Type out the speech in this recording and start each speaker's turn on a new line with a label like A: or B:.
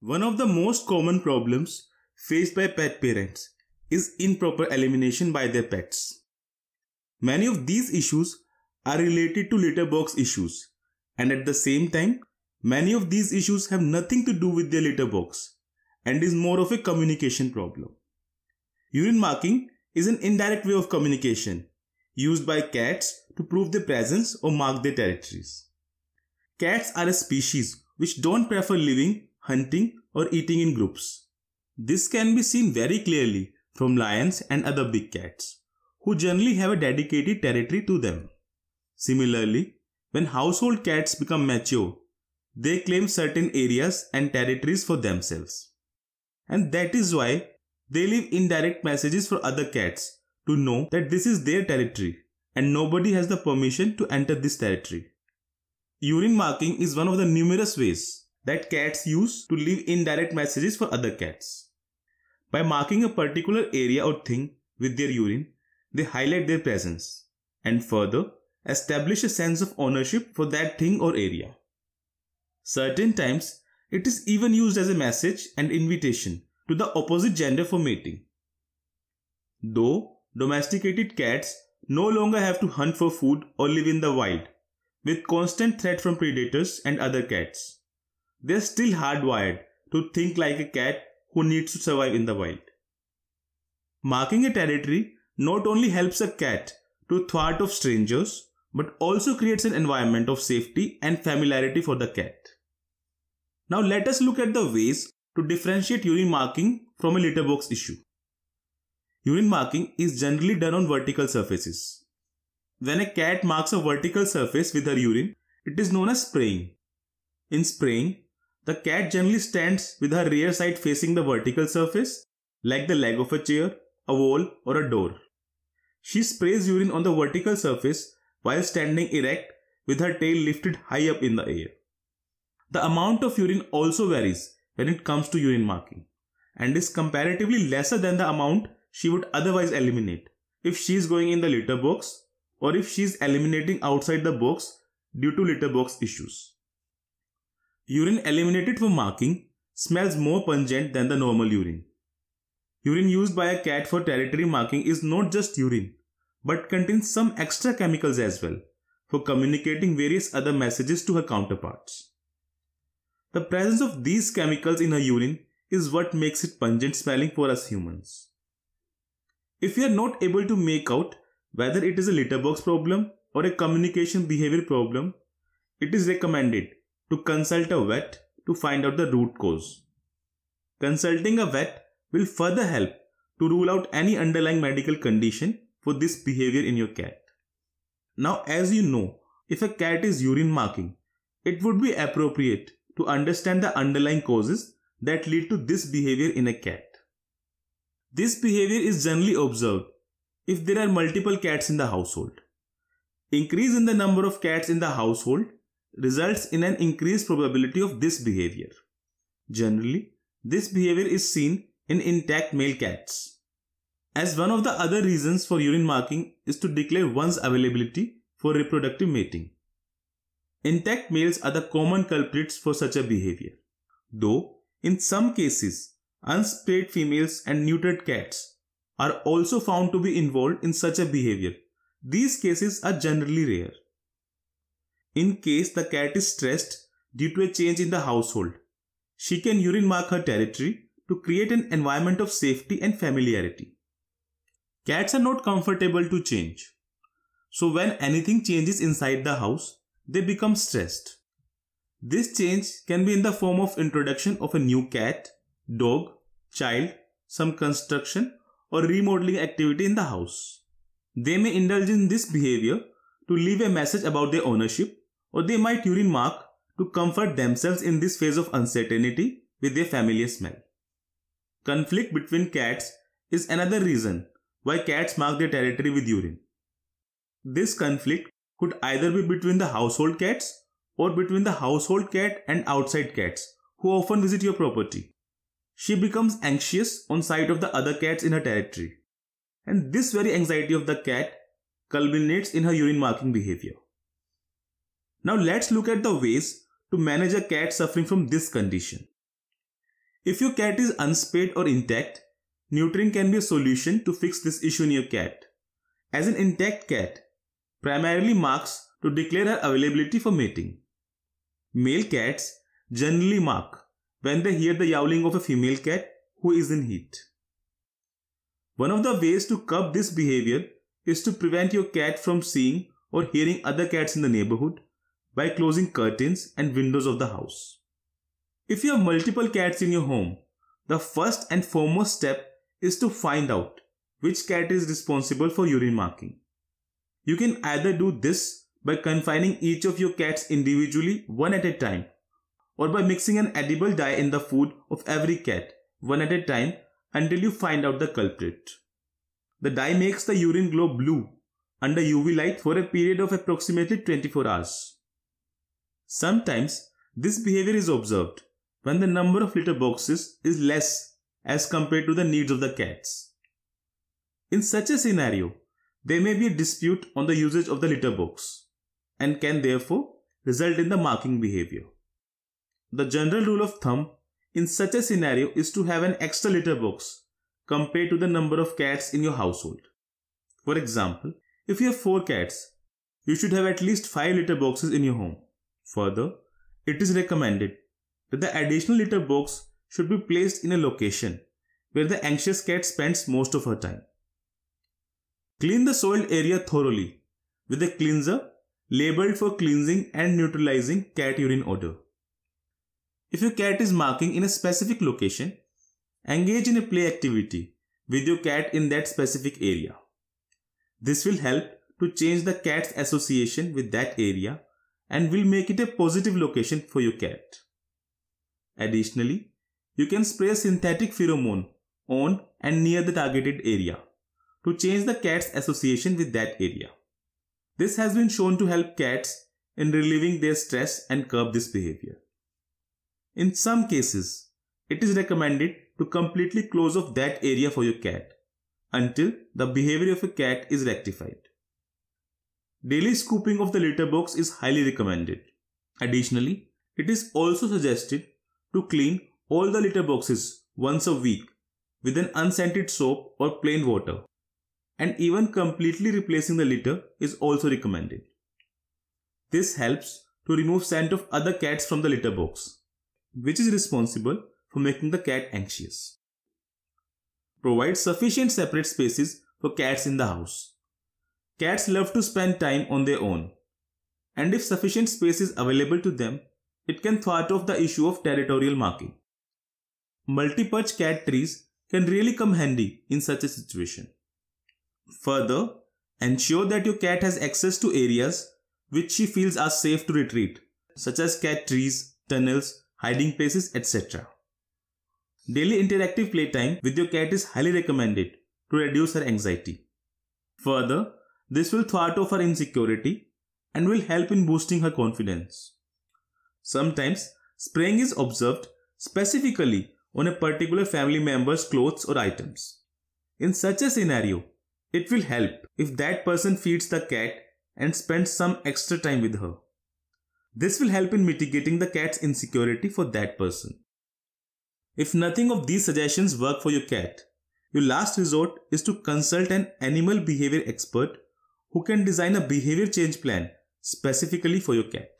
A: One of the most common problems faced by pet parents is improper elimination by their pets. Many of these issues are related to litter box issues, and at the same time, many of these issues have nothing to do with their litter box and is more of a communication problem. Urine marking is an indirect way of communication used by cats to prove their presence or mark their territories. Cats are a species which don't prefer living, hunting or eating in groups. This can be seen very clearly from lions and other big cats, who generally have a dedicated territory to them. Similarly, when household cats become mature, they claim certain areas and territories for themselves. And that is why they leave indirect messages for other cats to know that this is their territory and nobody has the permission to enter this territory. Urine marking is one of the numerous ways that cats use to leave indirect messages for other cats. By marking a particular area or thing with their urine, they highlight their presence and further establish a sense of ownership for that thing or area. Certain times, it is even used as a message and invitation to the opposite gender for mating. Though domesticated cats no longer have to hunt for food or live in the wild, with constant threat from predators and other cats, they are still hardwired to think like a cat who needs to survive in the wild. Marking a territory not only helps a cat to thwart off strangers, but also creates an environment of safety and familiarity for the cat. Now let us look at the ways to differentiate urine marking from a litter box issue. Urine marking is generally done on vertical surfaces. When a cat marks a vertical surface with her urine, it is known as spraying. In spraying, the cat generally stands with her rear side facing the vertical surface, like the leg of a chair, a wall or a door. She sprays urine on the vertical surface while standing erect with her tail lifted high up in the air. The amount of urine also varies when it comes to urine marking and is comparatively lesser than the amount she would otherwise eliminate if she is going in the litter box or if she is eliminating outside the box due to litter box issues. Urine eliminated for marking smells more pungent than the normal urine. Urine used by a cat for territory marking is not just urine, but contains some extra chemicals as well for communicating various other messages to her counterparts. The presence of these chemicals in her urine is what makes it pungent smelling for us humans. If we are not able to make out whether it is a litter box problem or a communication behavior problem, it is recommended to consult a vet to find out the root cause. Consulting a vet will further help to rule out any underlying medical condition for this behavior in your cat. Now, as you know, if a cat is urine marking, it would be appropriate to understand the underlying causes that lead to this behavior in a cat. This behavior is generally observed if there are multiple cats in the household. Increase in the number of cats in the household results in an increased probability of this behavior. Generally, this behavior is seen in intact male cats. As one of the other reasons for urine marking is to declare one's availability for reproductive mating. Intact males are the common culprits for such a behavior, though in some cases, unsprayed females and neutered cats are also found to be involved in such a behavior. These cases are generally rare. In case the cat is stressed due to a change in the household, she can urine mark her territory to create an environment of safety and familiarity. Cats are not comfortable to change, so when anything changes inside the house, they become stressed. This change can be in the form of introduction of a new cat, dog, child, some construction or remodeling activity in the house. They may indulge in this behavior to leave a message about their ownership, or they might urine mark to comfort themselves in this phase of uncertainty with their familiar smell. Conflict between cats is another reason why cats mark their territory with urine. This conflict could either be between the household cats or between the household cat and outside cats who often visit your property. She becomes anxious on sight of the other cats in her territory, and this very anxiety of the cat culminates in her urine marking behavior. Now let's look at the ways to manage a cat suffering from this condition. If your cat is unspayed or intact, neutering can be a solution to fix this issue in your cat, as an intact cat primarily marks to declare her availability for mating. Male cats generally mark when they hear the yowling of a female cat who is in heat. One of the ways to curb this behavior is to prevent your cat from seeing or hearing other cats in the neighborhood by closing curtains and windows of the house. If you have multiple cats in your home, the first and foremost step is to find out which cat is responsible for urine marking. You can either do this by confining each of your cats individually one at a time, or by mixing an edible dye in the food of every cat one at a time until you find out the culprit. The dye makes the urine glow blue under UV light for a period of approximately 24 hours. Sometimes this behavior is observed when the number of litter boxes is less as compared to the needs of the cats. In such a scenario, there may be a dispute on the usage of the litter box and can therefore result in the marking behavior. The general rule of thumb in such a scenario is to have an extra litter box compared to the number of cats in your household. For example, if you have 4 cats, you should have at least 5 litter boxes in your home. Further, it is recommended that the additional litter box should be placed in a location where the anxious cat spends most of her time. Clean the soiled area thoroughly with a cleanser labeled for cleansing and neutralizing cat urine odor. If your cat is marking in a specific location, engage in a play activity with your cat in that specific area. This will help to change the cat's association with that area and will make it a positive location for your cat. Additionally, you can spray a synthetic pheromone on and near the targeted area to change the cat's association with that area. This has been shown to help cats in relieving their stress and curb this behavior. In some cases, it is recommended to completely close off that area for your cat until the behavior of a cat is rectified. Daily scooping of the litter box is highly recommended. Additionally, it is also suggested to clean all the litter boxes once a week with an unscented soap or plain water, and even completely replacing the litter is also recommended. This helps to remove scent of other cats from the litter box, which is responsible for making the cat anxious. Provide sufficient separate spaces for cats in the house. Cats love to spend time on their own, and if sufficient space is available to them, it can thwart off the issue of territorial marking. Multi-perch cat trees can really come handy in such a situation. Further, ensure that your cat has access to areas which she feels are safe to retreat, such as cat trees, tunnels, hiding places, etc. Daily interactive playtime with your cat is highly recommended to reduce her anxiety. Further, this will thwart off her insecurity and will help in boosting her confidence. Sometimes, spraying is observed specifically on a particular family member's clothes or items. In such a scenario, it will help if that person feeds the cat and spends some extra time with her. This will help in mitigating the cat's insecurity for that person. If nothing of these suggestions work for your cat, your last resort is to consult an animal behavior expert who can design a behavior change plan specifically for your cat.